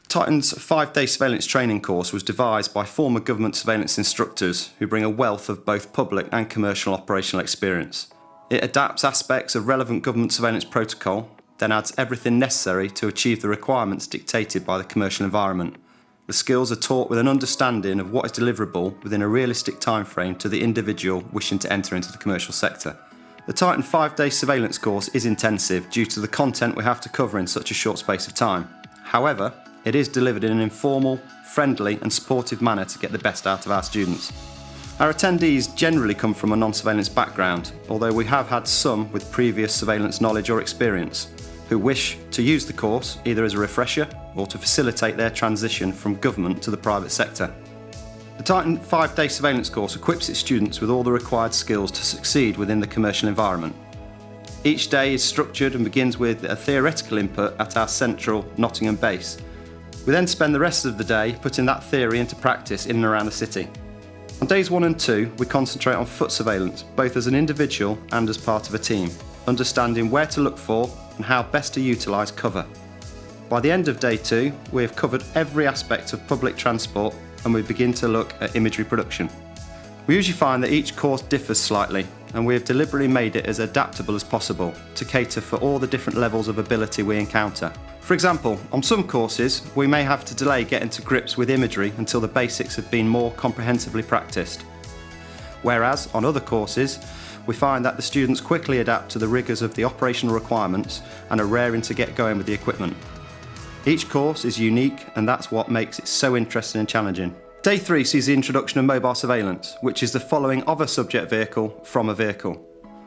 Titan's 5-day surveillance training course was devised by former government surveillance instructors who bring a wealth of both public and commercial operational experience. It adapts aspects of relevant government surveillance protocol, then adds everything necessary to achieve the requirements dictated by the commercial environment. The skills are taught with an understanding of what is deliverable within a realistic timeframe to the individual wishing to enter into the commercial sector. The Titan 5-day surveillance course is intensive due to the content we have to cover in such a short space of time. However, it is delivered in an informal, friendly and supportive manner to get the best out of our students. Our attendees generally come from a non-surveillance background, although we have had some with previous surveillance knowledge or experience, who wish to use the course either as a refresher or to facilitate their transition from government to the private sector. The Titan 5-day surveillance course equips its students with all the required skills to succeed within the commercial environment. Each day is structured and begins with a theoretical input at our central Nottingham base. We then spend the rest of the day putting that theory into practice in and around the city. On days 1 and 2, we concentrate on foot surveillance, both as an individual and as part of a team, understanding where to look for and how best to utilise cover. By the end of day 2, we have covered every aspect of public transport and we begin to look at imagery production. We usually find that each course differs slightly, and we have deliberately made it as adaptable as possible to cater for all the different levels of ability we encounter. For example, on some courses, we may have to delay getting to grips with imagery until the basics have been more comprehensively practiced. Whereas, on other courses, we find that the students quickly adapt to the rigours of the operational requirements and are raring to get going with the equipment. Each course is unique, and that's what makes it so interesting and challenging. Day 3 sees the introduction of mobile surveillance, which is the following of a subject vehicle from a vehicle.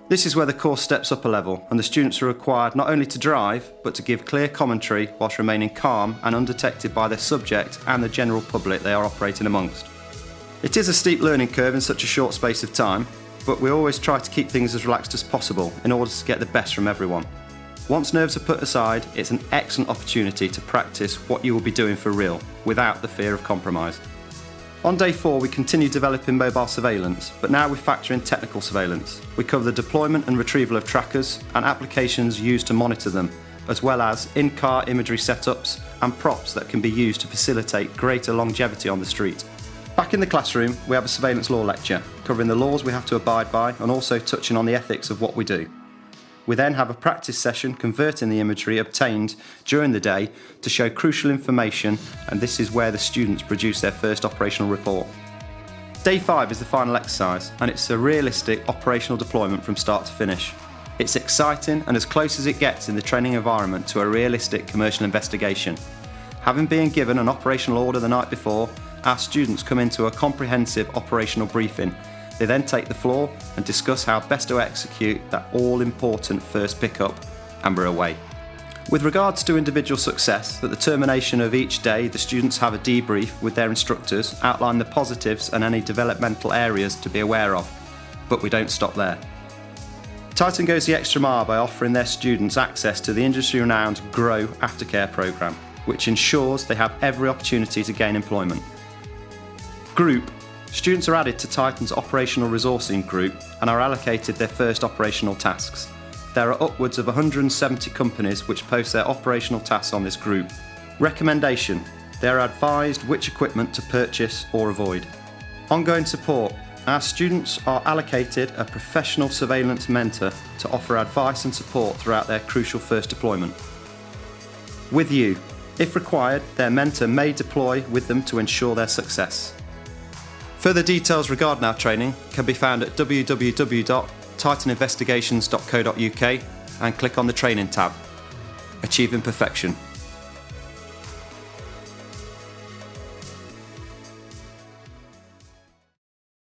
This is where the course steps up a level, and the students are required not only to drive, but to give clear commentary whilst remaining calm and undetected by their subject and the general public they are operating amongst. It is a steep learning curve in such a short space of time, but we always try to keep things as relaxed as possible in order to get the best from everyone. Once nerves are put aside, it's an excellent opportunity to practice what you will be doing for real, without the fear of compromise. On day 4, we continue developing mobile surveillance, but now we factor in technical surveillance. We cover the deployment and retrieval of trackers and applications used to monitor them, as well as in-car imagery setups and props that can be used to facilitate greater longevity on the street. Back in the classroom, we have a surveillance law lecture, covering the laws we have to abide by and also touching on the ethics of what we do. We then have a practice session converting the imagery obtained during the day to show crucial information, and this is where the students produce their first operational report. Day 5 is the final exercise, and it's a realistic operational deployment from start to finish. It's exciting and as close as it gets in the training environment to a realistic commercial investigation. Having been given an operational order the night before, our students come into a comprehensive operational briefing. They then take the floor and discuss how best to execute that all-important first pickup, and we're away. With regards to individual success, at the termination of each day, the students have a debrief with their instructors, outline the positives and any developmental areas to be aware of. But we don't stop there. Titan goes the extra mile by offering their students access to the industry-renowned GROW aftercare programme, which ensures they have every opportunity to gain employment. Group. Students are added to Titan's operational resourcing group and are allocated their first operational tasks. There are upwards of 170 companies which post their operational tasks on this group. Recommendation: they are advised which equipment to purchase or avoid. Ongoing support: our students are allocated a professional surveillance mentor to offer advice and support throughout their crucial first deployment. With you: if required, their mentor may deploy with them to ensure their success. Further details regarding our training can be found at www.titaninvestigations.co.uk and click on the training tab. Achieving perfection.